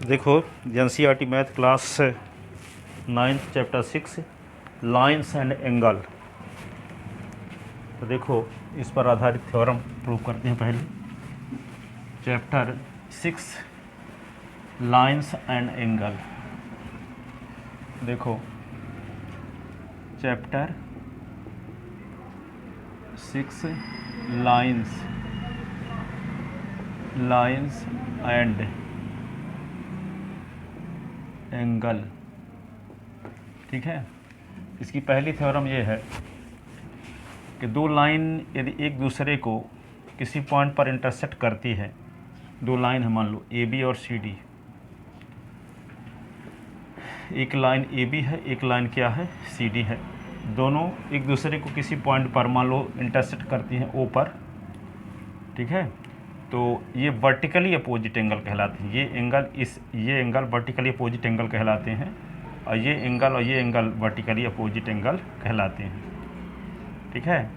देखो NCERT math class 9th chapter 6 lines and angle. तो देखो इस पर आधारित थ्योरम प्रूव करते हैं। पहले चैप्टर 6 लाइन्स एंड एंगल। देखो चैप्टर 6 लाइन्स एंड एंगल। ठीक है, इसकी पहली थ्योरम ये है कि दो लाइन यदि एक दूसरे को किसी पॉइंट पर इंटरसेक्ट करती है, दो लाइन है मान लो ए बी और सी डी, एक लाइन ए बी है, एक लाइन क्या है सी डी है, दोनों एक दूसरे को किसी पॉइंट पर मान लो इंटरसेक्ट करती हैं ओ पर। ठीक है, तो ये वर्टिकली अपोजिट एंगल कहलाते हैं। ये एंगल वर्टिकली अपोजिट एंगल कहलाते हैं और ये एंगल वर्टिकली अपोजिट एंगल कहलाते हैं। ठीक है,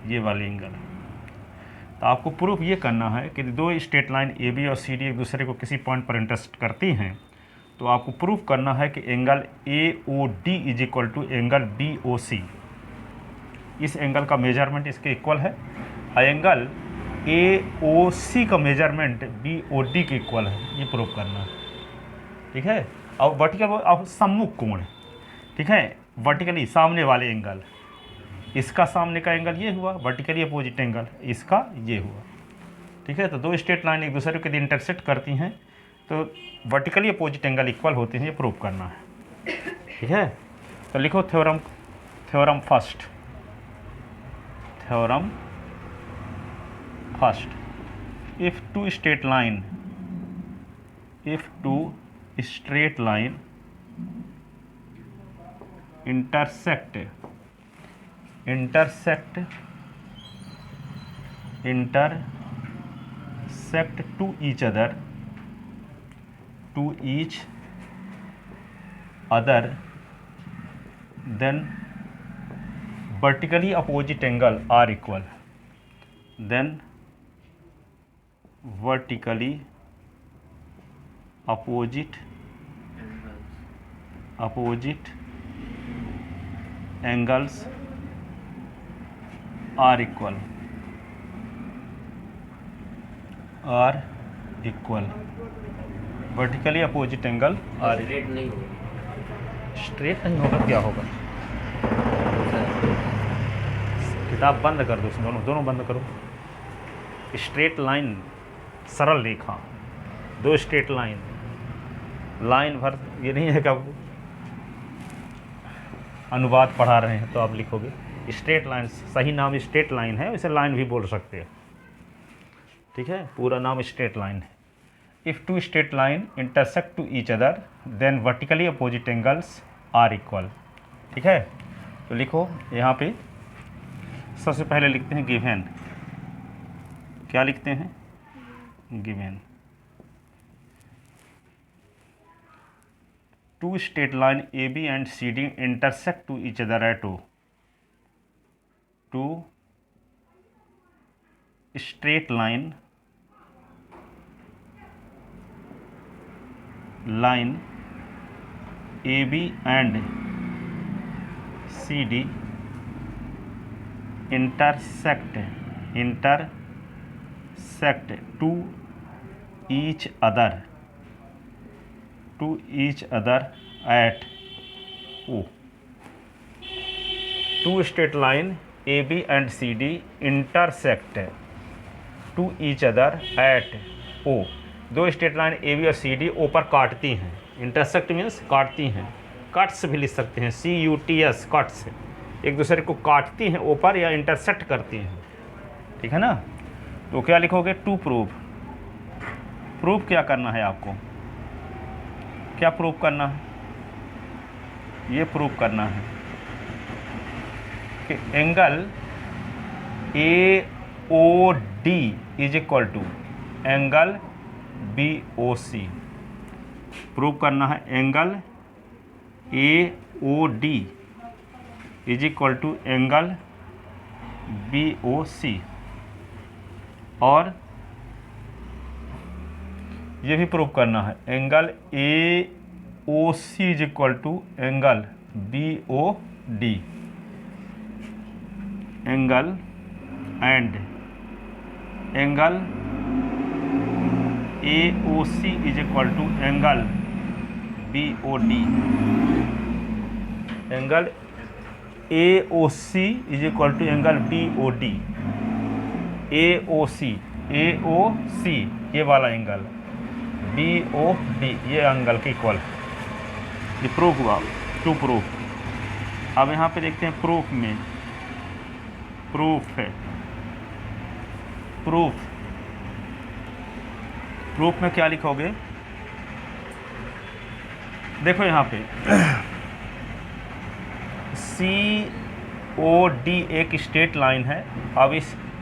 ये वाली एंगल। तो आपको प्रूफ ये करना है कि दो स्ट्रेट लाइन ए बी और सी डी एक दूसरे को किसी पॉइंट पर इंटरसेक्ट करती हैं, तो आपको प्रूफ करना है कि angle A O D is equal to angle B O C. इस एंगल का मेजरमेंट इसके इक्वल है और एंगल ए ओ सी का मेजरमेंट बी ओ डी के इक्वल है, ये प्रूफ करना है। ठीक है, और वर्टिकल अब सम्मुख कोण। ठीक है, वर्टिकली सामने वाले एंगल, इसका सामने का एंगल ये हुआ वर्टिकली अपोजिट एंगल, इसका ये हुआ। ठीक है, तो दो स्ट्रेट लाइन एक दूसरे को यदि इंटरसेक्ट करती हैं तो वर्टिकली अपोजिट एंगल इक्वल होते हैं, ये प्रूव करना है। ठीक है, तो लिखो theorem first. If two straight line intersect to each other then vertically opposite angle are equal. Then vertically opposite angles are equal. Vertically opposite angle are straight नहीं होगा, क्या होगा? किताब बंद कर दो, दोनों बंद करो। स्ट्रेट लाइन सरल रेखा, दो स्ट्रेट लाइन भर, ये नहीं है कि आप अनुवाद पढ़ा रहे हैं तो आप लिखोगे स्ट्रेट लाइन। सही नाम स्ट्रेट लाइन है, इसे लाइन भी बोल सकते हैं। ठीक है, पूरा नाम स्ट्रेट लाइन है। If two straight line intersect to each other then vertically opposite angles are equal. ठीक है, तो लिखो यहाँ पे सबसे पहले लिखते हैं गिवन। क्या लिखते हैं? Given two straight line A B and C D intersect to each other at O. Two straight line A B and C D intersect to each other at O. Two straight line AB and CD intersect to each other at O. दो straight line A B और C D O पर काटती हैं। Intersect means काटती हैं, cuts भी लिख सकते हैं, CUTS कट्स, एक दूसरे को काटती हैं ओ पर या इंटरसेक्ट करती हैं। ठीक है ना, तो क्या लिखोगे? टू प्रूव क्या करना है आपको? क्या प्रूव करना है? ये प्रूव करना है कि angle AOD is equal to angle BOC। Prove करना है angle AOD is equal to angle BOC। और ये भी प्रूव करना है। Angle A O C is equal to angle B O D, angle and angle A O C is equal to angle B O D, angle A O C is equal to angle B O D, A O C ये वाला angle B O D ये angle के equal है। ये proof हुआ, to proof. अब यहाँ पे देखते हैं प्रूफ में, प्रूफ है, प्रूफ में क्या लिखोगे, देखो यहाँ पे सी ओ डी एक स्ट्रेट लाइन है। अब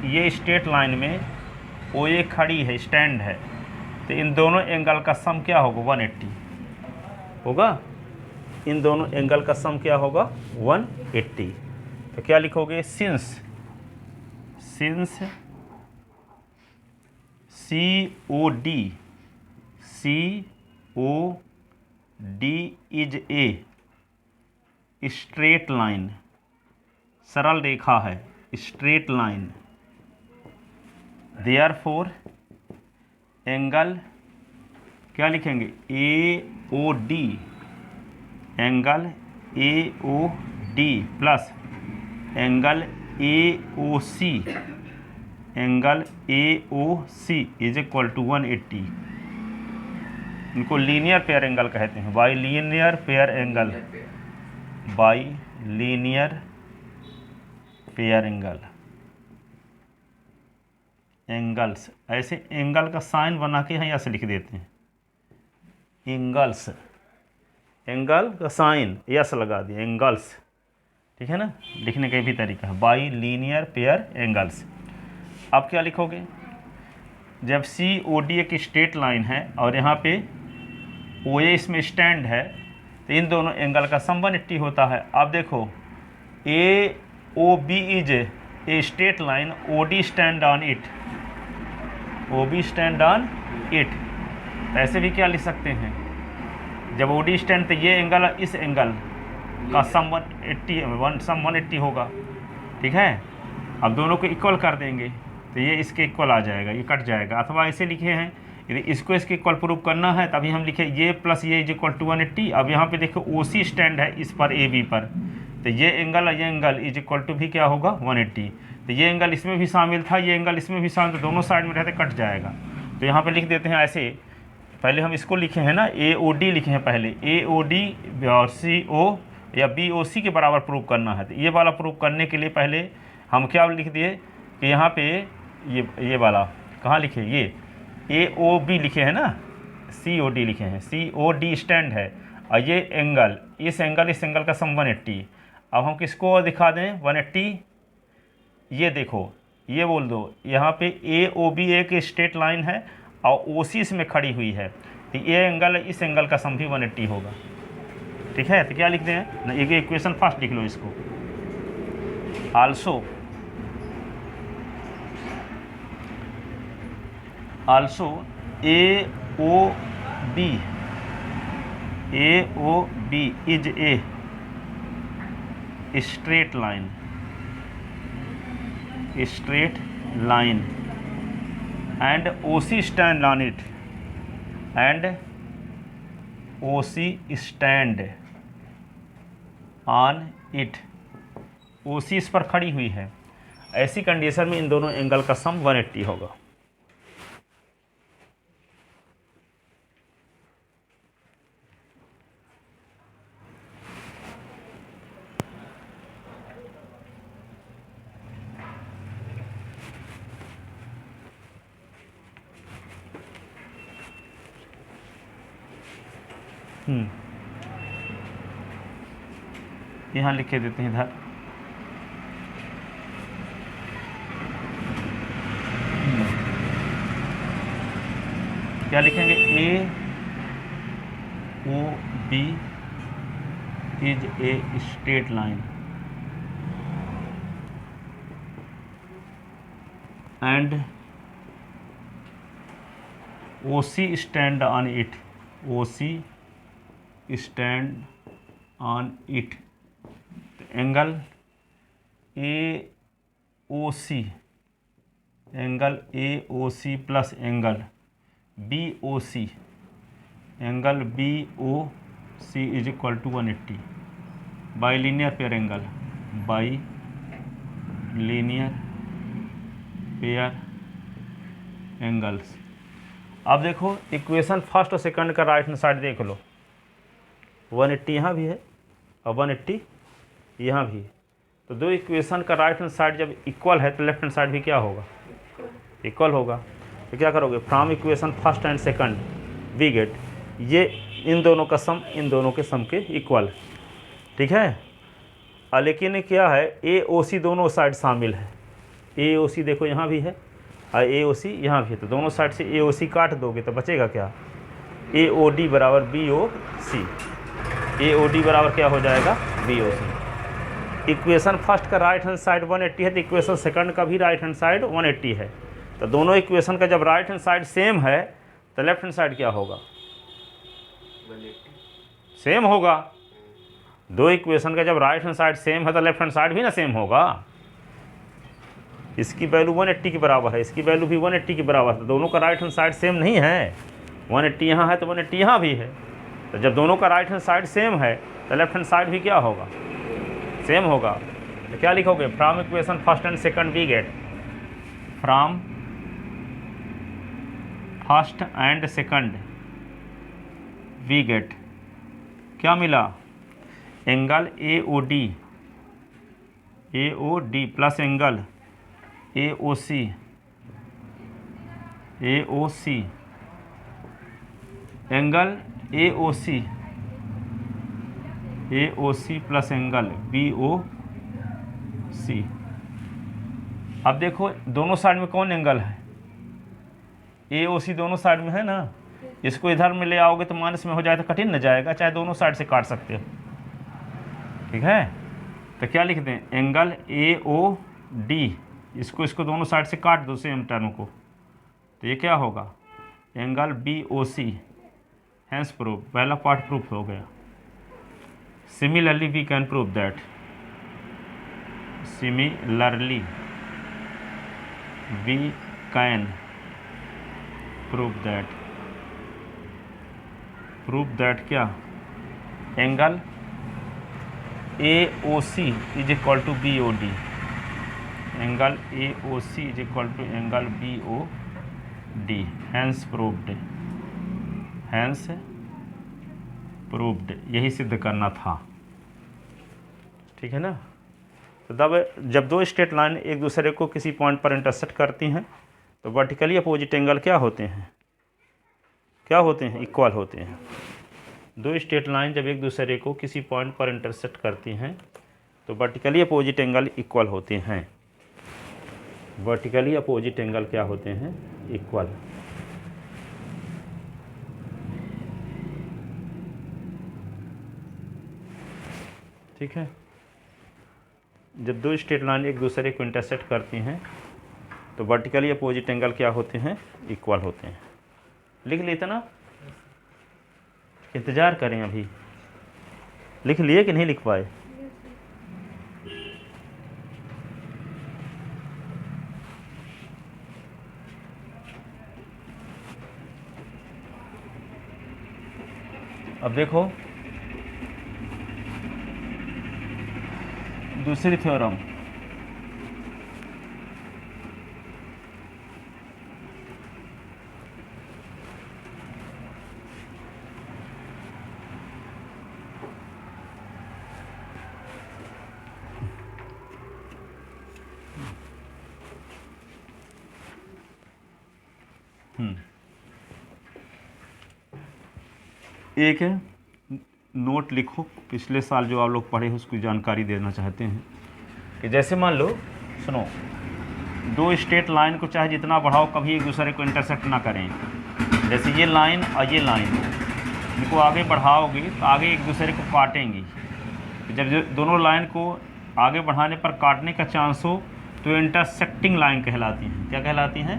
ये स्ट्रेट लाइन में ओ ए खड़ी है, स्टैंड है, तो इन दोनों एंगल का सम क्या होगा 180 होगा। इन दोनों एंगल का सम क्या होगा 180। तो क्या लिखोगे, since C O D is a straight line, सरल रेखा है, स्ट्रेट लाइन, देयरफॉर एंगल क्या लिखेंगे A O D, angle A O D plus angle A O C, angle A O C is equal to 180। इनको linear pair angle कहते हैं, by linear pair angle, by linear pair angle, angles. ऐसे angle का sign बना के यहाँ ऐसे लिख देते हैं, एंगल्स, एंगल का साइन यस लगा दिया, एंगल्स, ठीक है ना। लिखने का भी तरीका है, बाई लीनियर पेयर एंगल्स। अब क्या लिखोगे, जब सी ओ डी एक स्ट्रेट लाइन है और यहाँ पे ओ ए इसमें स्टैंड है, तो इन दोनों एंगल का सम 180 होता है। अब देखो A O B is a straight line, O D stand on it, O B stand on it. ऐसे भी क्या लिख सकते हैं, जब ओ डी स्टैंड, तो ये एंगल इस एंगल का सम 180 होगा, ठीक है। अब दोनों को इक्वल कर देंगे तो ये इसके इक्वल आ जाएगा, ये कट जाएगा। अथवा ऐसे लिखे हैं, यदि इसको इसके इक्वल प्रूव करना है तभी हम लिखे ये प्लस ये इज इक्वल टू 180। अब यहाँ पे देखो ओ सी स्टैंड है इस पर ए बी पर, तो ये एंगल और ये एंगल इज इक्वल टू भी क्या होगा 180। तो ये एंगल इसमें भी शामिल था, ये एंगल इसमें भी शामिल, तो दोनों साइड में रहते कट जाएगा। तो यहाँ पे लिख देते हैं ऐसे, पहले हम इसको लिखे हैं ना, ए ओ डी लिखे हैं पहले, ए ओ डी और सी ओ या बी ओ सी के बराबर प्रूव करना है। तो ये वाला प्रूव करने के लिए पहले हम क्या लिख दिए कि यहाँ पे ये वाला कहाँ लिखे, ये ए ओ बी लिखे हैं ना, सी ओ डी लिखे हैं, सी ओ डी स्टैंड है और ये एंगल, इस एंगल का सम 180। अब हम किसको दिखा दें 180, ये देखो, ये बोल दो, यहाँ पे ए ओ बी एक स्ट्रेट लाइन है और ओ सी इसमें खड़ी हुई है, तो ये एंगल इस एंगल का सम भी 180 होगा, ठीक है। तो क्या लिख दें ना, एक इक्वेशन फर्स्ट लिख लो इसको, also A O B is a straight line and OC stand on it, and OC stand on it, OC इस पर खड़ी हुई है। ऐसी कंडीशन में इन दोनों एंगल का सम 180 होगा। यहाँ लिख के देते हैं इधर, क्या लिखेंगे, A O B is a straight line and OC stand on it, OC stand on it, angle AOC, angle AOC plus angle BOC, angle BOC is equal to 180, by linear pair angle, by linear pair angles. अब देखो equation first और second का right hand side देख लो, 180 यहाँ भी है और 180 यहाँ भी है। तो दो इक्वेशन का राइट हैंड साइड जब इक्वल है तो लेफ्ट हैंड साइड भी क्या होगा, इक्वल होगा। तो क्या करोगे, from equation first and second we get, ये इन दोनों का सम इन दोनों के सम के इक्वल, ठीक है। लेकिन क्या है, AOC दोनों साइड शामिल है, AOC देखो यहाँ भी है और AOC यहाँ भी है, तो दोनों साइड से AOC काट दोगे तो बचेगा क्या, AOD बराबर BOC, AOD बराबर क्या हो जाएगा, BOC। इक्वेशन फर्स्ट का राइट हैंड साइड 180 है तो इक्वेशन सेकंड का भी राइट हैंड साइड 180 है। तो दोनों इक्वेशन का जब राइट हैंड साइड सेम है तो लेफ्ट हैंड साइड क्या होगा, सेम होगा। दो इक्वेशन का जब राइट हैंड साइड सेम है तो लेफ्ट हैंड साइड भी ना सेम होगा। इसकी वैल्यू 180 के बराबर है, इसकी वैल्यू भी 180 के बराबर है, तो दोनों का राइट हैंड साइड सेम नहीं है। 180 यहाँ है तो 180 यहाँ भी है, तो जब दोनों का राइट हैंड साइड सेम है तो लेफ्ट हैंड साइड भी क्या होगा, सेम होगा। तो क्या लिखोगे, from equation first and second we get, from first and second we get, क्या मिला, angle AOD plus angle AOC angle AOC plus angle BOC। अब देखो दोनों साइड में कौन एंगल है, AOC दोनों साइड में है ना, इसको इधर में ले आओगे तो माइनस में हो जाए तो कठिन न जाएगा, चाहे दोनों साइड से काट सकते हो, ठीक है। तो क्या लिख दें, एंगल AOD, इसको दोनों साइड से काट दो सेम टर्म को, तो ये क्या होगा, एंगल BOC, हैंस प्रूफ, पहला पार्ट प्रूफ हो गया। Similarly we can prove that, similarly we can prove that क्या, angle AOC is equal to BOD, angle AOC is equal to angle BOD, hence proved, यही सिद्ध करना था, ठीक है ना। तो तब जब दो स्ट्रेट लाइन एक दूसरे को किसी पॉइंट पर इंटरसेक्ट करती हैं तो वर्टिकली अपोजिट एंगल क्या होते हैं, इक्वल होते हैं। दो स्ट्रेट लाइन जब एक दूसरे को किसी पॉइंट पर इंटरसेक्ट करती हैं तो वर्टिकली अपोजिट एंगल इक्वल होते हैं, वर्टिकली अपोजिट एंगल क्या होते हैं, इक्वल। ठीक है, जब दो स्ट्रेट लाइन एक दूसरे को इंटरसेक्ट करती हैं तो वर्टिकली अपोजिट एंगल क्या होते हैं, इक्वल होते हैं। लिख लेते ना, इंतज़ार करें, अभी लिख लिए कि नहीं लिख पाए, अब देखो दूसरी थ्योरम, एक है, नोट लिखो, पिछले साल जो आप लोग पढ़े हैं उसकी जानकारी देना चाहते हैं कि जैसे मान लो, सुनो, दो स्ट्रेट लाइन को चाहे जितना बढ़ाओ कभी एक दूसरे को इंटरसेक्ट ना करें। जैसे ये लाइन और ये लाइन, इनको आगे बढ़ाओगे तो आगे एक दूसरे को काटेंगी। तो जब दोनों लाइन को आगे बढ़ाने पर काटने का चांस हो तो इंटरसेक्टिंग लाइन कहलाती हैं। क्या कहलाती हैं?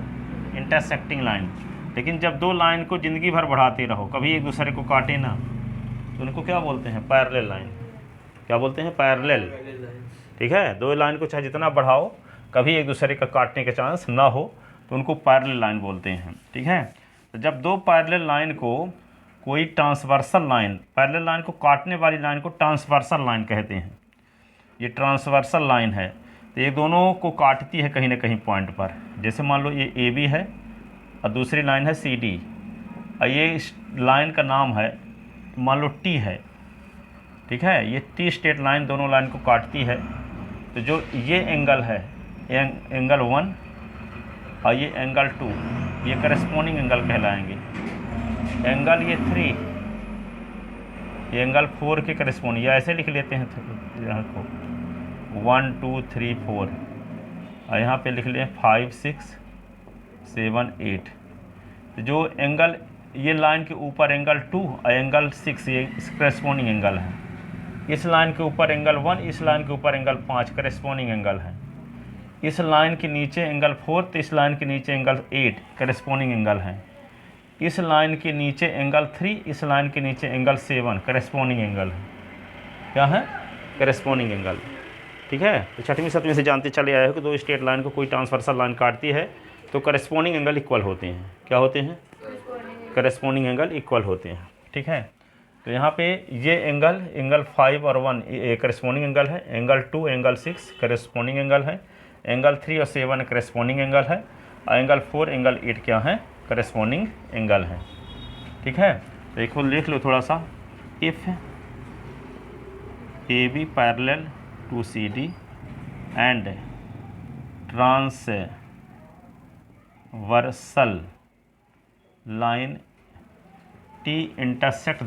Intersecting line. लेकिन जब दो लाइन को ज़िंदगी भर बढ़ाते रहो, कभी एक दूसरे को काटे ना, तो उनको क्या बोलते हैं? Parallel line. क्या बोलते हैं? पैरेलल। ठीक है, दो लाइन को चाहे जितना बढ़ाओ, कभी एक दूसरे का काटने का चांस ना हो, तो उनको पैरेलल लाइन बोलते हैं। ठीक है, तो जब दो पैरेलल लाइन को कोई ट्रांसवर्सल लाइन, पैरेलल लाइन को काटने वाली लाइन को ट्रांसवर्सल लाइन कहते हैं। ये ट्रांसवर्सल लाइन है, तो ये दोनों को काटती है कहीं ना कहीं पॉइंट पर। जैसे मान लो ये ए बी है और दूसरी लाइन है सी डी, और ये इस लाइन का नाम है मान लो टी है। ठीक है, ये टी स्ट्रेट लाइन दोनों लाइन को काटती है। तो जो ये एंगल है, एंगल 1 और ये एंगल 2, ये करस्पॉन्डिंग एंगल कहलाएंगे। एंगल ये 3, ये एंगल 4 के करस्पॉन्डिंग, या ऐसे लिख लेते हैं यहाँ को 1 2 3 4, और यहाँ पे लिख लें 5 6 7 8। तो जो एंगल ये लाइन के ऊपर एंगल 2 और एंगल 6, ये करस्पॉन्डिंग एंगल है। इस लाइन के ऊपर एंगल 1, इस लाइन के ऊपर एंगल 5 करस्पॉन्डिंग एंगल है। इस लाइन के नीचे एंगल 4, तो इस लाइन के नीचे एंगल 8 करस्पॉन्डिंग एंगल है। इस लाइन के नीचे एंगल 3, इस लाइन के नीचे एंगल 7 करस्पॉन्डिंग एंगल है। क्या है? Corresponding angle. ठीक है, तो छठवीं सतवीं से जानते चले आए हो कि दो स्ट्रेट लाइन को कोई ट्रांसवर्सल लाइन काटती है तो करस्पॉन्डिंग एंगल इक्वल होते हैं। क्या होते हैं? करस्पॉन्डिंग एंगल इक्वल होते हैं। ठीक है, तो यहाँ पे ये एंगल 5 और 1 करस्पॉन्डिंग एंगल है, एंगल 2 एंगल 6 करस्पॉन्डिंग एंगल है, एंगल 3 और 7 करस्पॉन्डिंग एंगल है, और एंगल 4 एंगल 8 क्या है? करस्पॉन्डिंग एंगल है। ठीक है, तो एक लिख लो थोड़ा सा, if A B parallel to C D and transversal line T intersect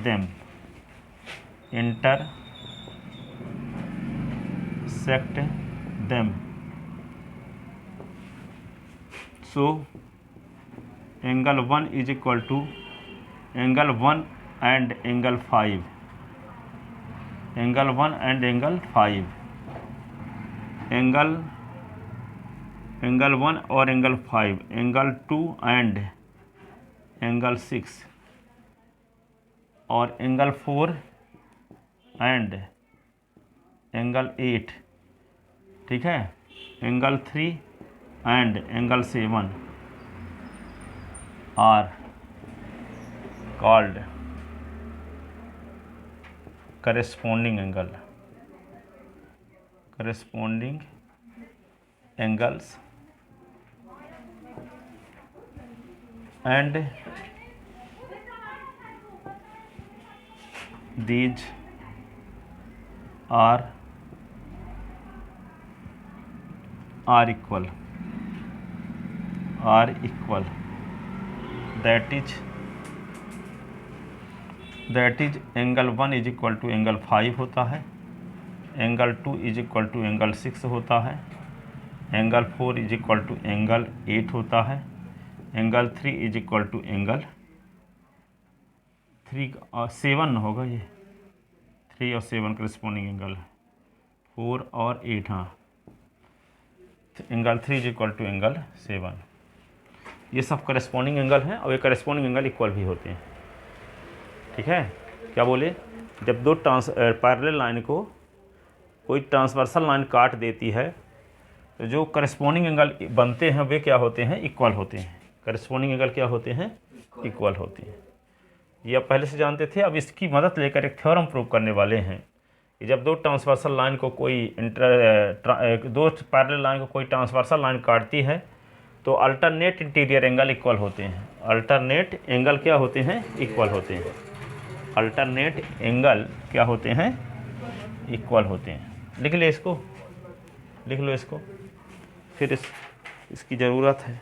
them, so angle 1 is equal to angle 1 and angle 5, angle 1 and angle 5, angle 1 और angle 5, angle 2 and angle 6, और एंगल 4 एंड एंगल 8। ठीक है, angle 3 and angle 7 are called corresponding angle, corresponding angles and these are equal, that is angle 1 is equal to angle 5 होता है, angle 2 is equal to angle 6 होता है, angle 4 is equal to angle 8 होता है, angle 3 is equal to angle 3 और 7 होगा, ये 3 और 7 करस्पॉन्डिंग एंगल है, 4 और 8। हाँ, angle 3 is equal to angle 7। ये सब करस्पॉन्डिंग एंगल हैं और ये करस्पॉन्डिंग एंगल इक्वल भी होते हैं। ठीक है, क्या बोले? जब दो पैरेलल लाइन को कोई ट्रांसवर्सल लाइन काट देती है तो जो करस्पॉन्डिंग एंगल बनते हैं वे क्या होते हैं? इक्वल होते हैं। करस्पॉन्डिंग एंगल क्या होते हैं? इक्वल होते हैं। ये आप पहले से जानते थे, अब इसकी मदद लेकर एक थ्योरम प्रूव करने वाले हैं कि जब दो ट्रांसवर्सल लाइन को कोई दो पैरेलल लाइन को कोई ट्रांसवर्सल लाइन काटती है तो अल्टरनेट इंटीरियर एंगल इक्वल होते हैं। अल्टरनेट एंगल क्या होते हैं? इक्वल होते हैं। अल्टरनेट एंगल क्या होते हैं? इक्वल होते हैं। लिख ले इसको, लिख लो इसको, फिर इसकी ज़रूरत है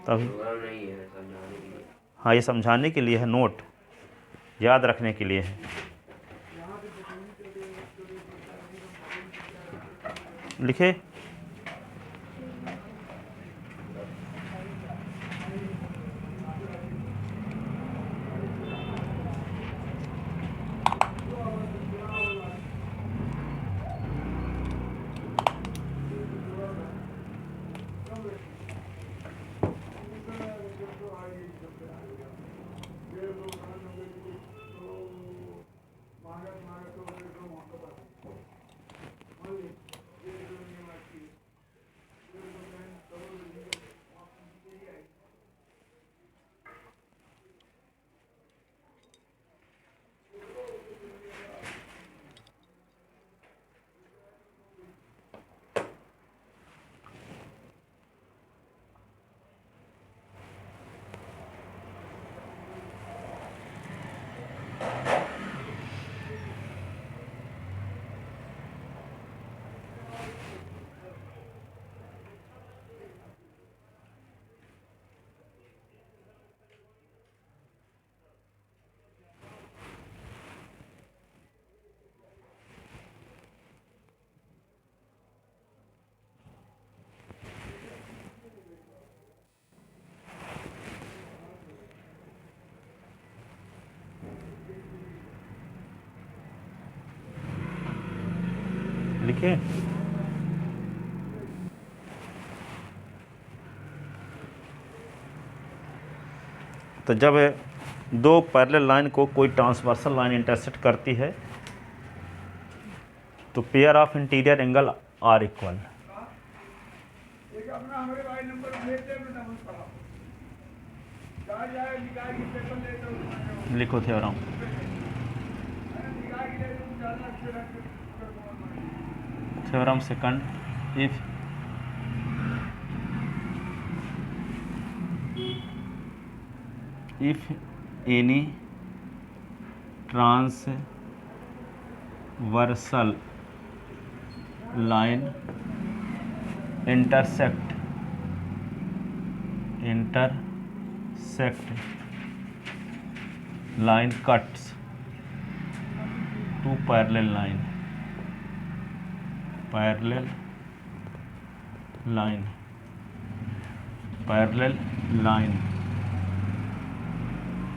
तभी। हाँ, ये समझाने के लिए है, नोट याद रखने के लिए है। लिखे? ठीक है। तो जब दो पैरेलल लाइन को कोई ट्रांसवर्सल लाइन इंटरसेक्ट करती है तो pair of interior angle are equal. लिखो theorem. Theorem second, if any transversal line intersect line cuts two parallel line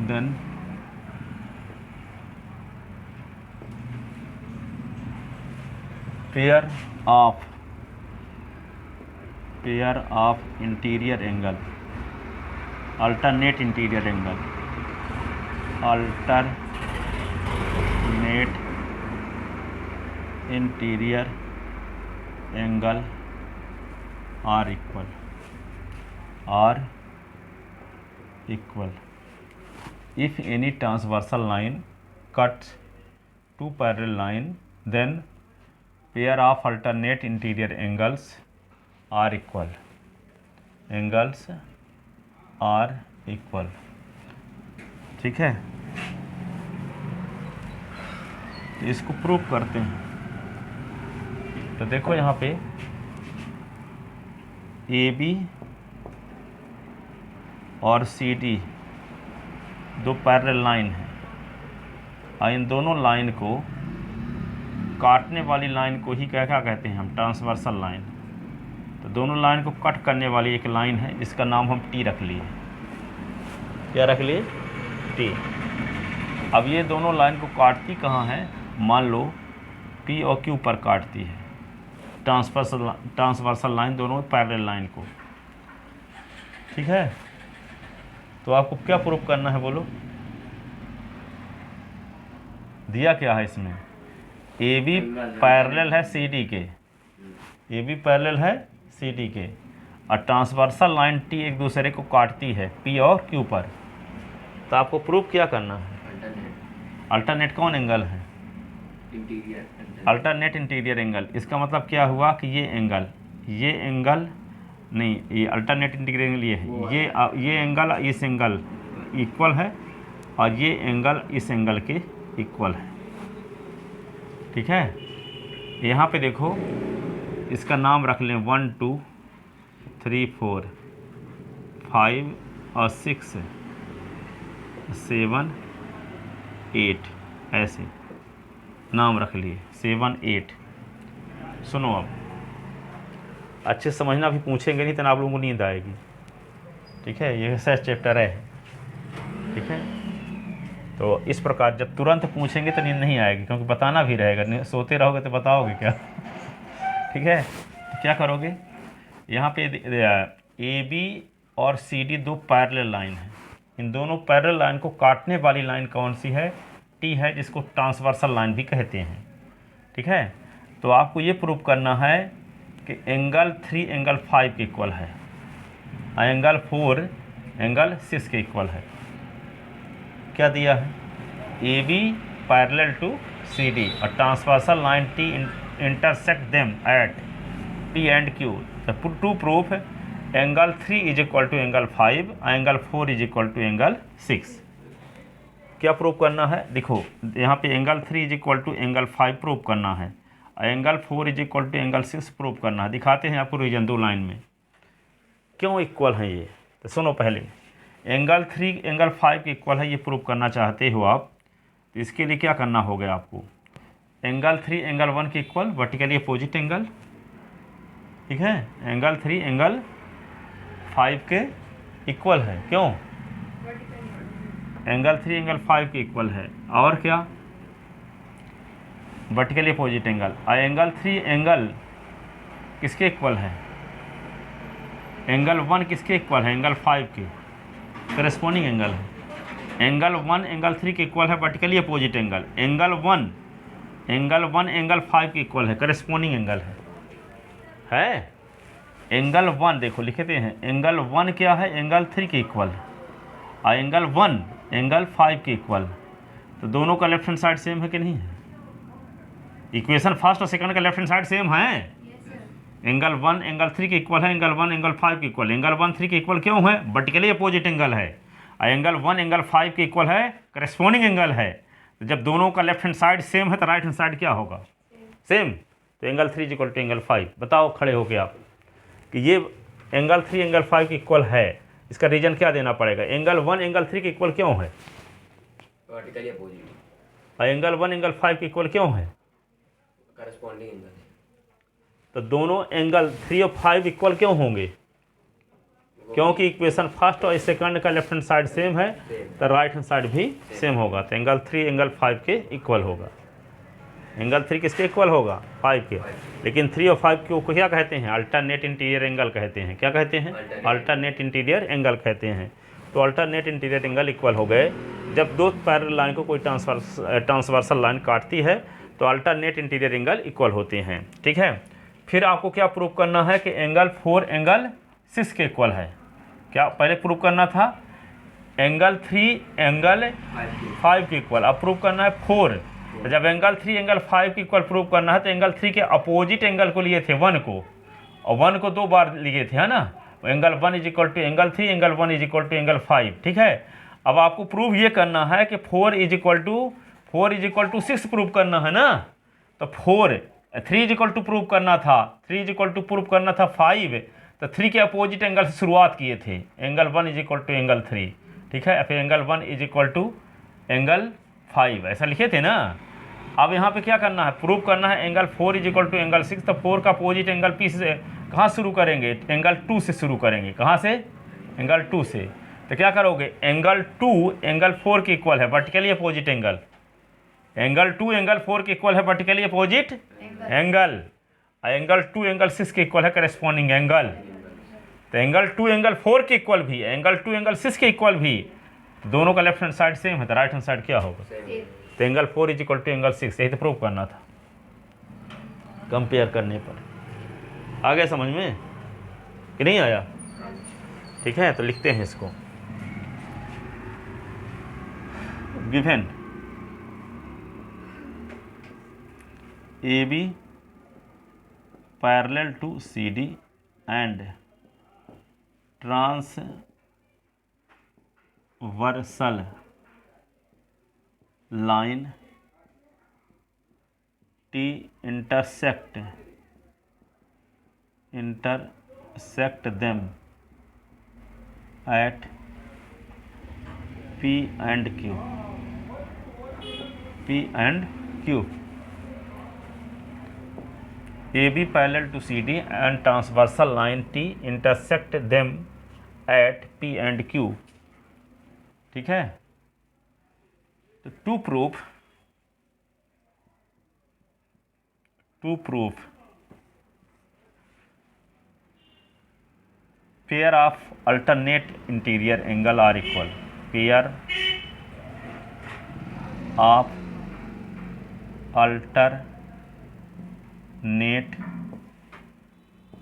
then pair of interior angle, alternate interior angle are equal if any transversal line cuts two parallel line, then pair of alternate interior angles are equal, ठीक है। तो इसको prove करते हैं। तो देखो यहाँ पे AB और CD दो पैरेलल लाइन है और इन दोनों लाइन को काटने वाली लाइन को ही क्या कहते हैं हम, ट्रांसवर्सल लाइन। तो दोनों लाइन को कट करने वाली एक लाइन है, इसका नाम हम T रख लिए। क्या रख लिए? T। अब ये दोनों लाइन को काटती कहाँ है? मान लो P और Q पर काटती है ट्रांसवर्सल लाइन, दोनों पैरेलल लाइन को, ठीक है। तो आपको क्या प्रूफ करना है बोलो? दिया क्या है इसमें? AB पैरेलल है CD के, AB पैरेलल है CD के, और ट्रांसवर्सल लाइन T एक दूसरे को काटती है P और Q पर। तो आपको प्रूफ क्या करना है? अल्टरनेट कौन एंगल है? Alternate interior angle. इसका मतलब क्या हुआ कि ये एंगल नहीं, ये अल्टरनेट इंटीरियर एंगल ये है, ये एंगल इस एंगल इक्वल है और ये एंगल इस एंगल के इक्वल है, ठीक है। यहाँ पे देखो, इसका नाम रख लें 1 2 3 4 5 और 6 7 8, ऐसे नाम रख लिए 7 8। सुनो, अब अच्छे समझना, भी पूछेंगे नहीं तो आप लोगों को नींद आएगी, ठीक है। ये ऐसा चैप्टर है, ठीक है। तो इस प्रकार जब तुरंत पूछेंगे तो नींद नहीं आएगी, क्योंकि बताना भी रहेगा। सोते रहोगे तो बताओगे क्या? ठीक है। तो क्या करोगे? यहाँ पे AB और CD दो पैरेलल लाइन है। इन दोनों पैरेलल लाइन को काटने वाली लाइन कौन सी है? T है, जिसको ट्रांसवर्सल लाइन भी कहते हैं, ठीक है। तो आपको ये प्रूव करना है कि एंगल 3 एंगल 5 के इक्वल है और एंगल 4 एंगल 6 के इक्वल है। क्या दिया है? AB पैरेलल टू CD और transversal line T intersect them at P and Q। तो to prove angle 3 is equal to angle 5 और angle 4 is equal to angle 6। क्या प्रूव करना है? देखो यहाँ पे angle 3 is equal to angle 5 prove करना है और angle 4 is equal to angle 6 prove करना है। दिखाते हैं आपको रीजन दो लाइन में क्यों इक्वल है ये। तो सुनो, पहले एंगल 3 एंगल 5 के इक्वल है, ये प्रूव करना चाहते हो आप, तो इसके लिए क्या करना होगा आपको? एंगल 3 एंगल 1 के इक्वल, वर्टिकली अपोजिट एंगल, ठीक है। एंगल 3 एंगल 5 के इक्वल है, क्यों? एंगल 3 एंगल 5 के इक्वल है। और क्या? Vertically opposite angle. Angle 3 angle किसके इक्वल है? एंगल 1 किसके इक्वल है? एंगल 5 के करस्पॉन्डिंग एंगल है। एंगल 1 एंगल 3 के इक्वल है vertically opposite angle. Angle 1 angle 5 के इक्वल है, करस्पॉन्डिंग एंगल है। एंगल 1 देखो लिखते हैं, एंगल 1 क्या है? एंगल 3 के इक्वल है, और एंगल 1 एंगल 5 के इक्वल। तो दोनों का लेफ्ट हैंड साइड सेम है कि नहीं है? इक्वेशन फर्स्ट और सेकंड का लेफ्ट हैंड साइड सेम है। एंगल 1 एंगल 3 के इक्वल है, एंगल 1 एंगल 5 के इक्वल। एंगल 1 3 के इक्वल क्यों है? वर्टिकली अपोजिट एंगल है। और एंगल 1 एंगल 5 के इक्वल है, करस्पॉन्डिंग एंगल है। तो जब दोनों का लेफ्ट हैंड साइड सेम है तो राइट हैंड साइड क्या होगा? सेम। तो एंगल 3 इक्वल टू एंगल 5। बताओ खड़े होके आप कि ये एंगल 3 एंगल 5 के इक्वल है, इसका रीजन क्या देना पड़ेगा? एंगल 1 एंगल 3 के इक्वल क्यों है? Vertically opposite. और एंगल 1 एंगल 5 के इक्वल क्यों है? Corresponding angle. तो दोनों एंगल 3 और 5 इक्वल क्यों होंगे? क्योंकि इक्वेशन फर्स्ट और सेकंड का लेफ्ट हैंड साइड सेम है, तो राइट हैंड साइड भी सेम होगा। तो एंगल 3 एंगल 5 के इक्वल होगा। एंगल 3 किसके इक्वल होगा? 5 के। लेकिन 3 और 5 को क्या कहते हैं? अल्टरनेट इंटीरियर एंगल कहते हैं। क्या कहते हैं? अल्टरनेट इंटीरियर एंगल कहते हैं। तो अल्टरनेट इंटीरियर एंगल इक्वल हो गए। जब दो पैरेलल लाइन को कोई ट्रांसवर्सल लाइन काटती है तो अल्टरनेट इंटीरियर एंगल इक्वल होते हैं। ठीक है, फिर आपको क्या प्रूव करना है कि एंगल 4 एंगल 6 के इक्वल है। क्या पहले प्रूव करना था? एंगल 3 एंगल 5 के इक्वल। अब प्रूव करना है 4। तो जब एंगल 3 एंगल 5 के इक्वल प्रूव करना है तो एंगल 3 के अपोजिट एंगल को लिए थे 1 को, और 1 को 2 बार लिए थे, है ना? Angle 1 is equal to angle 3, angle 1 is equal to angle 5। ठीक है, अब आपको प्रूव ये करना है कि 4 इज इक्वल टू 6 प्रूव करना है ना। तो 3 इज इक्वल टू प्रूव करना था, 3 इज इक्वल टू प्रूव करना था 5। तो 3 के अपोजिट एंगल से शुरुआत किए थे। Angle 1 is equal to angle 3। ठीक है, फिर angle 1 is equal to angle 5, ऐसा लिखे थे ना। अब यहाँ पे क्या करना है? प्रूव करना है angle 4 is equal to angle 6। तो 4 का अपोजिट एंगल पी से कहाँ शुरू करेंगे? एंगल 2 से शुरू करेंगे। कहाँ से? एंगल 2 से। तो क्या करोगे? एंगल 2 एंगल 4 के इक्वल है, vertically opposite angle. Angle 2 angle 4 के इक्वल है, vertically opposite angle. Angle 2 angle 6 के इक्वल है, करस्पॉन्डिंग एंगल। तो एंगल 2 एंगल 4 के इक्वल भी, एंगल 2 एंगल 6 के इक्वल भी, दोनों का लेफ्ट हैंड साइड सेम है, तो राइट हैंड साइड क्या होगा? तो angle 4 is equal to angle 6। यही तो प्रूव करना था कंपेयर करने पर। आ गया समझ में कि नहीं आया? ठीक है, तो लिखते हैं इसको। Given AB parallel to CD and transversal line T intersect them at P and Q. AB parallel to CD and transversal line T intersect them at P and Q. ठीक है, तो to prove pair of alternate interior angle are equal. Pair of alternate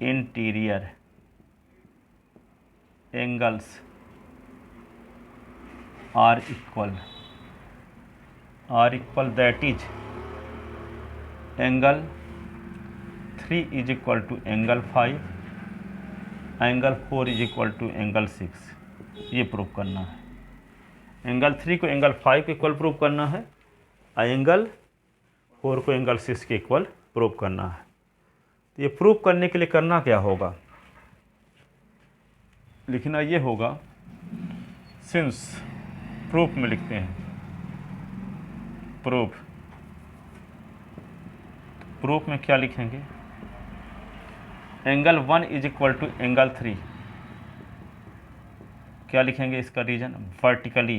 interior angles are equal, that is angle 3 is equal to angle 5, angle 4 is equal to angle 6। ये prove करना है। Angle 3 को angle 5 के equal prove करना है, और angle 4 को angle 6 के इक्वल प्रूव करना है। तो ये प्रूव करने के लिए करना क्या होगा? लिखना ये होगा, सिंस प्रूफ में लिखते हैं प्रूफ में क्या लिखेंगे? Angle 1 is equal to angle 3। क्या लिखेंगे इसका रीजन? वर्टिकली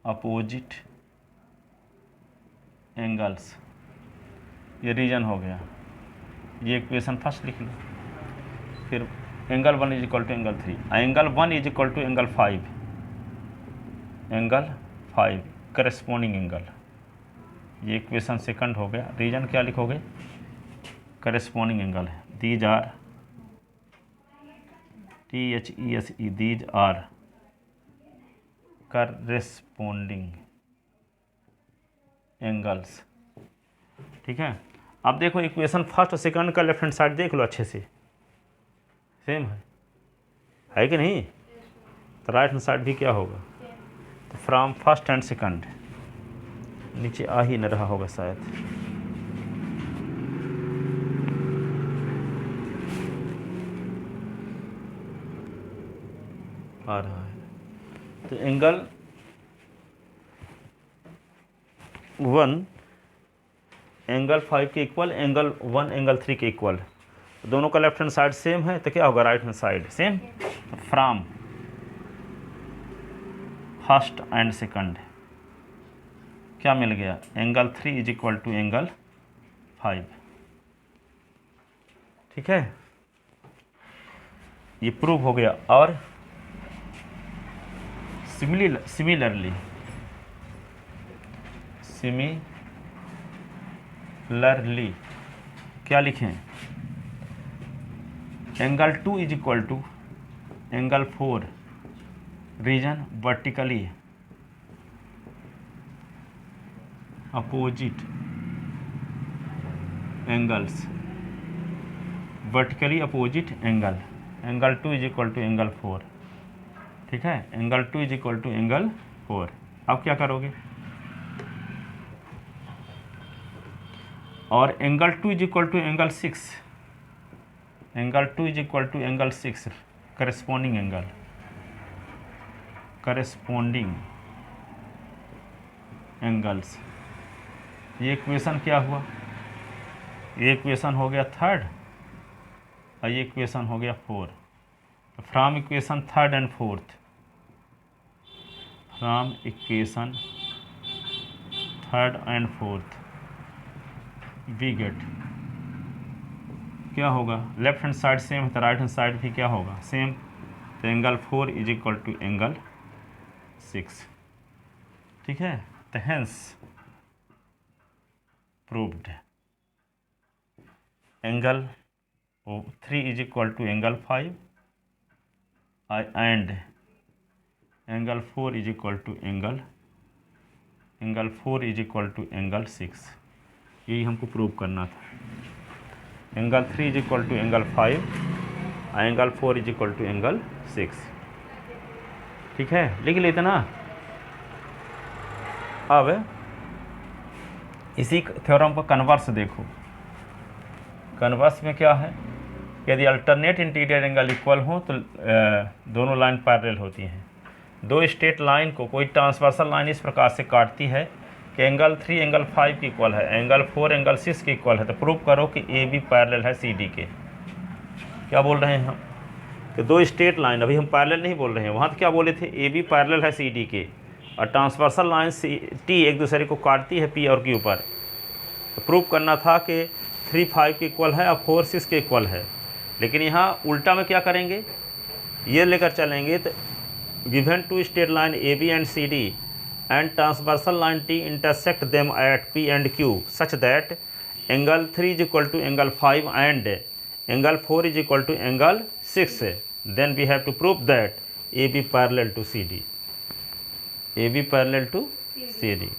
अपोजिट एंगल्स, ये रीजन हो गया। ये इक्वेशन फर्स्ट लिख लो। फिर angle 1 is equal to angle 3, angle 1 is equal to angle 5, angle 5 corresponding angle. ये इक्वेशन सेकंड हो गया। रीजन क्या लिखोगे? करस्पॉन्डिंग एंगल है। These are THESE, these are corresponding angles. ठीक है। अब देखो इक्वेशन फर्स्ट और सेकंड का लेफ्ट हैंड साइड देख लो अच्छे से, सेम है कि नहीं? तो राइट हैंड साइड भी क्या होगा? तो फ्रॉम फर्स्ट एंड सेकंड, नीचे आ ही न रहा होगा शायद, आ रहा है। तो एंगल 1 एंगल 5 के इक्वल, एंगल 1 एंगल 3 के इक्वल। दोनों का लेफ्ट हैंड साइड सेम है, तो क्या होगा? Right hand side same. From first and second क्या मिल गया? Angle 3 is equal to angle 5। ठीक है, ये प्रूव हो गया। और सिमिलरली क्या लिखें? Angle 2 is equal to angle 4, reason vertically opposite angles, vertically opposite angle. Angle 2 is equal to angle 4। ठीक है, angle 2 is equal to angle 4। अब क्या करोगे? और angle 2 is equal to angle 6, angle 2 is equal to angle 6 corresponding angle, corresponding angles. ये equation क्या हुआ? ये इक्वेशन हो गया थर्ड और ये इक्वेशन हो गया 4। तो from equation third and fourth, from equation third and fourth we get, क्या होगा? लेफ्ट हैंड साइड सेम है तो राइट हैंड साइड भी क्या होगा? सेम। तो angle 4 is equal to angle 6। ठीक है, तो hence proved angle 3 is equal to angle 5 and angle 4 is equal to angle 4 is equal to angle 6। यही हमको प्रूव करना था। Angle 3 is equal to angle 5 और angle 4 is equal to angle 6। ठीक है, लिख लेते ना। अब इसी थ्योरम को कन्वर्स देखो। कन्वर्स में क्या है? यदि अल्टरनेट इंटीरियर एंगल इक्वल हो तो दोनों लाइन पैरेलल होती हैं। दो स्ट्रेट लाइन को कोई ट्रांसवर्सल लाइन इस प्रकार से काटती है कि एंगल 3 एंगल 5 के इक्वल है, एंगल 4 एंगल 6 के इक्वल है, तो प्रूव करो कि ए बी पैरेलल है सी डी के। क्या बोल रहे हैं हम? कि दो स्ट्रेट लाइन, अभी हम पैरेलल नहीं बोल रहे हैं, वहाँ तो क्या बोले थे? ए बी पैरेलल है सी डी के, और ट्रांसवर्सल लाइन सी टी एक दूसरे को काटती है पी और क्यू पर। तो प्रूव करना था कि 3 5 के इक्वल है और 4 6 के इक्वल है। लेकिन यहाँ उल्टा में क्या करेंगे? ये लेकर चलेंगे तो given two straight line A B and C D and transversal line T intersect them at P and Q such that angle 3 is equal to angle 5 and angle 4 is equal to angle 6, then we have to prove that AB parallel to CD, AB parallel to CD।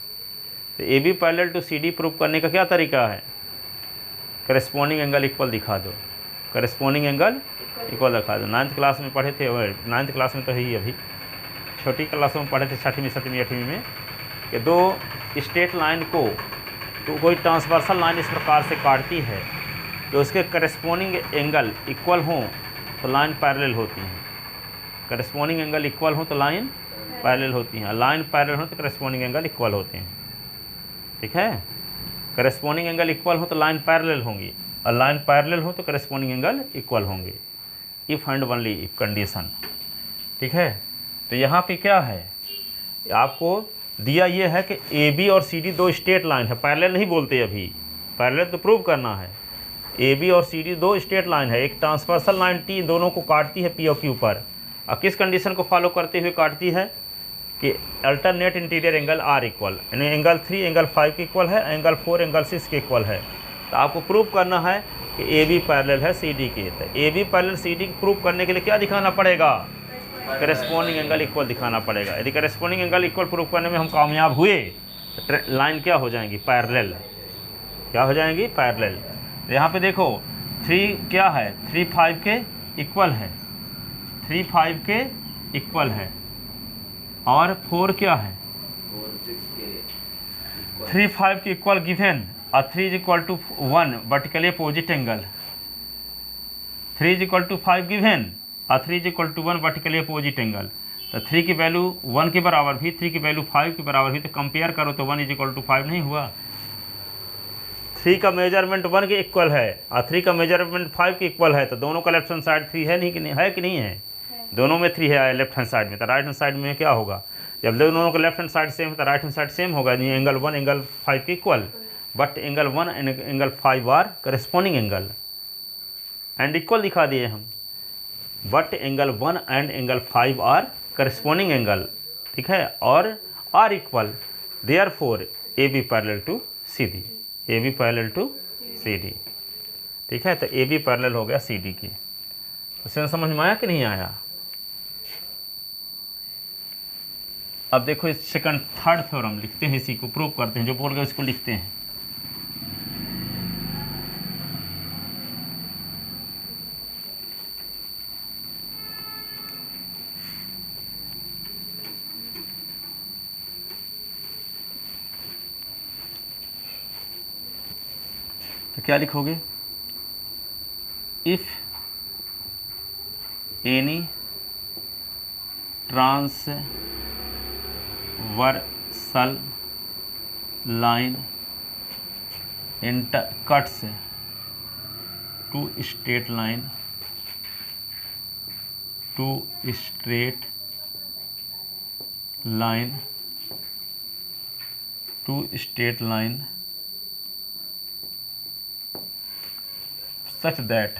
तो AB parallel to CD prove करने का क्या तरीका है? Corresponding angle equal दिखा दो, corresponding angle equal दिखा दो। 9th क्लास में पढ़े थे, 9th क्लास में तो है ही, अभी छोटी क्लासों में पढ़े थे 6वीं 7वीं 8वीं में, कि दो स्ट्रेट लाइन को तो कोई ट्रांसवर्सल लाइन इस प्रकार से काटती है तो उसके करस्पॉन्डिंग एंगल इक्वल हों तो लाइन पैरेलल होती हैं। करस्पॉन्डिंग एंगल इक्वल हो तो लाइन पैरेलल होती हैं, लाइन पैरेलल हो तो करस्पॉन्डिंग एंगल इक्वल होते हैं। ठीक है, करस्पॉन्डिंग एंगल इक्वल हो तो लाइन पैरेलल होंगी और लाइन पैरेलल हो तो करस्पॉन्डिंग एंगल इक्वल होंगे। If and only if condition. ठीक है, तो यहाँ पे क्या है? आपको दिया ये है कि ए बी और सी डी दो स्ट्रेट लाइन है, पैरेलल नहीं बोलते अभी, पैरेलल तो प्रूव करना है। ए बी और सी डी दो स्ट्रेट लाइन है, एक ट्रांसवर्सल लाइन टी दोनों को काटती है पी और क्यू पर। अब किस कंडीशन को फॉलो करते हुए काटती है कि alternate interior angle are equal, यानी एंगल 3 एंगल 5 के इक्वल है, एंगल 4 एंगल 6 के इक्वल है। तो आपको प्रूव करना है कि ए बी पैरेलल है सी डी के। तो A B parallel C D prove करने के लिए क्या दिखाना पड़ेगा, करेस्पॉन्डिंग एंगल इक्वल दिखाना पड़ेगा। यदि करेस्पॉन्डिंग एंगल इक्वल प्रूव करने में हम कामयाब हुए तो लाइन क्या हो जाएंगी, पैरेलल। क्या हो जाएंगी, पैरेलल। तो यहाँ पे देखो 3 क्या है, 3 5 के इक्वल है, 3 5 के इक्वल है, और 4 क्या है, 3 5 के इक्वल गिवन, और 3 is equal to 1 vertically opposite angle. 3 is equal to 5 given और 3 is equal to 1 vertically opposite angle. तो 3 की वैल्यू 1 के बराबर भी, 3 की वैल्यू 5 के बराबर भी, तो कंपेयर करो तो 1 इज इक्वल टू 5 नहीं हुआ। 3 का मेजरमेंट 1 के इक्वल है और 3 का मेजरमेंट 5 के इक्वल है, तो दोनों का लेफ्ट हैंड साइड 3 है, नहीं कि नहीं है, कि नहीं है? दोनों में 3 है लेफ्ट हैंड साइड में। तो राइट हैंड साइड में क्या होगा, जब दोनों का लेफ्ट हैंड साइड सेम है तो राइट हैंड साइड सेम होगा, यानी एंगल 1 एंगल 5 के इक्वल। But angle 1 and angle 5 are corresponding angle and equal दिखा दिए हम। But angle 1 and angle 5 are corresponding angle, ठीक है, और are equal, therefore A B parallel to C D, A B parallel to C D, ठीक है। तो A B parallel हो गया सी डी की। तो समझ में आया कि नहीं आया? अब देखो इस सेकंड थर्ड थ्योरम लिखते हैं, इसी को प्रूव करते हैं, जो बोल गए इसको लिखते हैं। तो क्या लिखोगे, if any transversal line cuts two straight line, two straight line, two straight line such that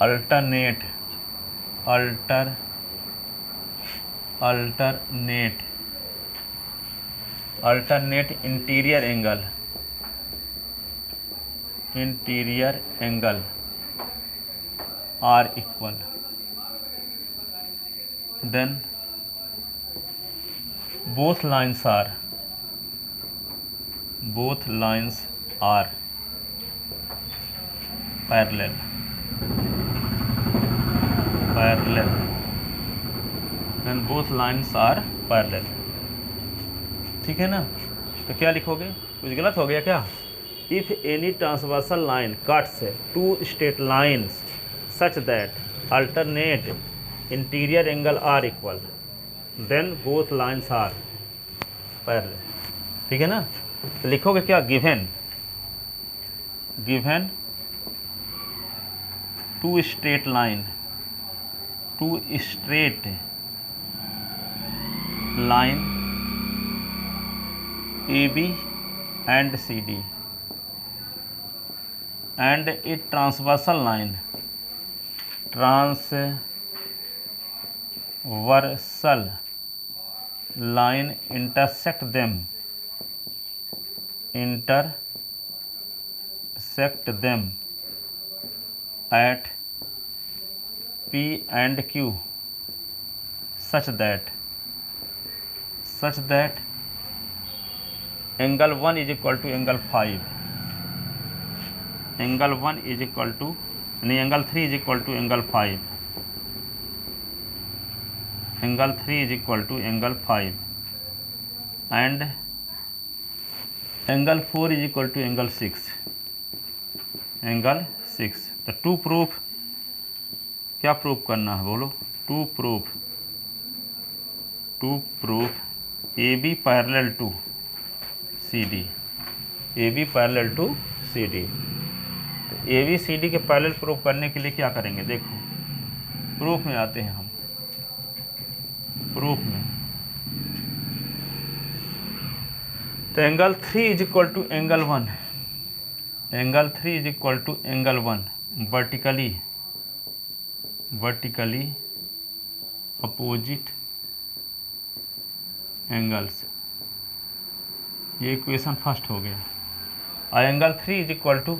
alternate interior angle are equal, then both lines are parallel, and both lines are parallel, ठीक है ना। तो क्या लिखोगे, कुछ गलत हो गया क्या? If any transversal line cuts two straight lines such that alternate interior angle are equal, then both lines are parallel, ठीक है ना। तो लिखोगे क्या, given two straight line A B and C D and a transversal line intersect them at P and Q such that angle 1 is equal to angle 5, angle 1 is equal to, यानी angle 3 is equal to angle 5, angle 3 is equal to angle 5, and angle 4 is equal to angle 6, तो to proof, क्या proof करना है बोलो, to proof A B parallel to C D, A B parallel to C D. तो A B C D के parallel proof करने के लिए क्या करेंगे, देखो प्रूफ में आते हैं हम, प्रूफ में। तो angle 3 is equal to angle 1, angle 3 is equal to angle 1 vertically opposite angles. ये इक्वेशन फर्स्ट हो गया। और angle 3 is equal to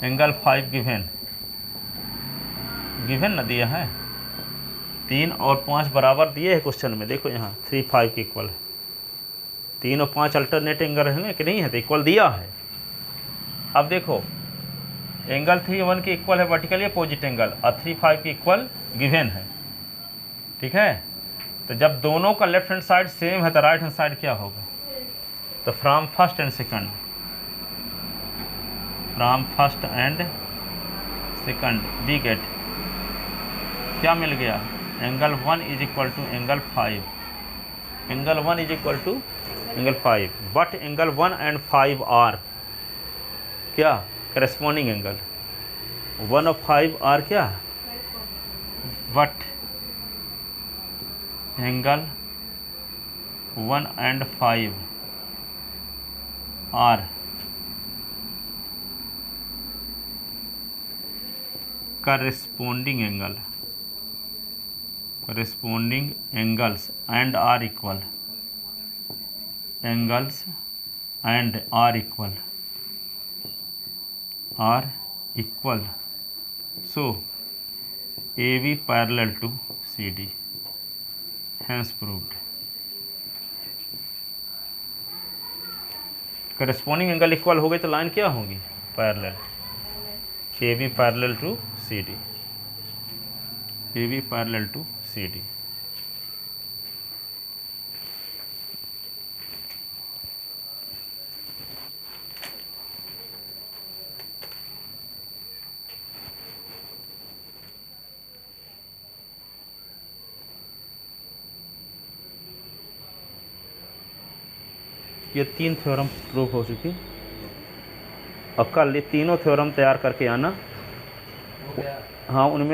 angle 5 given ना दिया है, 3 और 5 बराबर दिए है क्वेश्चन में। देखो यहाँ 3 5 के इक्वल है, 3 और 5 अल्टरनेट एंगल है कि नहीं है, तो इक्वल दिया है। अब देखो एंगल 3 1 के इक्वल है वर्टिकली अपोजिट एंगल, और 3 5 के इक्वल गिवन है, ठीक है। तो जब दोनों का लेफ्ट हैंड साइड सेम है तो राइट हैंड साइड क्या होगा, तो from first and second, from first and second we get क्या मिल गया, angle 1 is equal to angle 5, angle 1 is equal to angle 5, but angle 1 and 5 are क्या corresponding angle, 1 और 5 आर क्या, but angle 1 and 5 are corresponding angle, corresponding angles and are equal, angles and are equal, are equal, so AB parallel to CD, hence proved। Corresponding angle equal हो गए तो line क्या होगी, parallel, AB parallel to CD, AB parallel to CD। ये 3 theorem proof हो चुकी, और कल ये तीनों थ्योरम तैयार करके आना। हो गया। हाँ उनमें